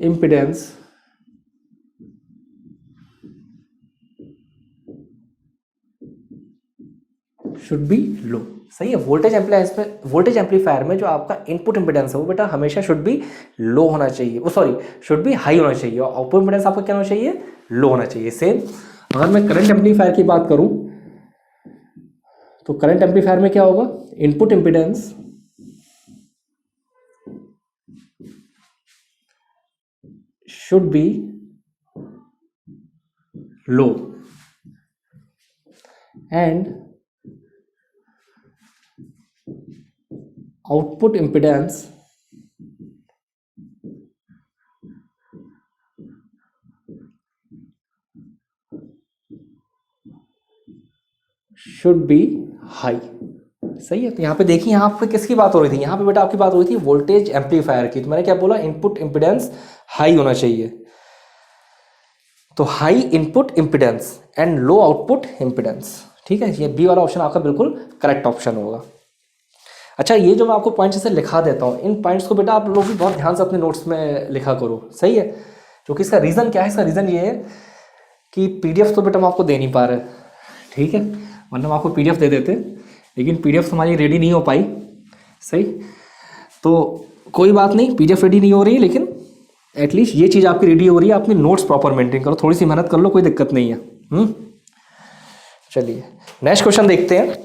impedance should be low। सही है। वोल्टेज एम्पलीफायर में जो आपका इनपुट इम्पीडेंस है वो बेटा हमेशा शुड बी लो होना चाहिए, वो सॉरी शुड बी हाई होना चाहिए, और आउटपुट इम्पीडेंस आपका क्या होना चाहिए, लो होना चाहिए। सेम अगर मैं करंट एम्पलीफायर की बात करूं तो करंट एम्पलीफायर में क्या होगा, input impedance should be low and output impedance should be high. सही है। तो यहाँ पे देखिए, यहाँ पे किसकी बात हो रही थी, यहाँ पे बेटा आपकी बात हो रही थी वोल्टेज एम्पलीफायर की। तो मैंने क्या बोला, इनपुट इम्पीडेंस हाई होना चाहिए। तो high input impedance and low output impedance, ठीक है। ये बी वाला ऑप्शन आपका बिल्कुल करेक्ट ऑप्शन होगा। अच्छा, ये जो मैं आपको पॉइंट्स ऐसे लिखा देता हूँ, इन पॉइंट्स को बेटा आप लोग भी बहुत ध्यान से अपने नोट्स में लिखा करो, सही है। क्योंकि इसका रीज़न क्या है, इसका रीज़न ये है कि पीडीएफ तो बेटा हम आपको दे नहीं पा रहे, ठीक है, वरना हम आपको पीडीएफ दे देते, लेकिन पीडीएफ हमारी रेडी नहीं हो पाई, सही। तो कोई बात नहीं, पीडीएफ रेडी नहीं हो रही, लेकिन एटलीस्ट ये चीज़ आपकी रेडी हो रही है। अपने नोट्स प्रॉपर मेंटेन करो, थोड़ी सी मेहनत कर लो, कोई दिक्कत नहीं है। चलिए नेक्स्ट क्वेश्चन देखते हैं।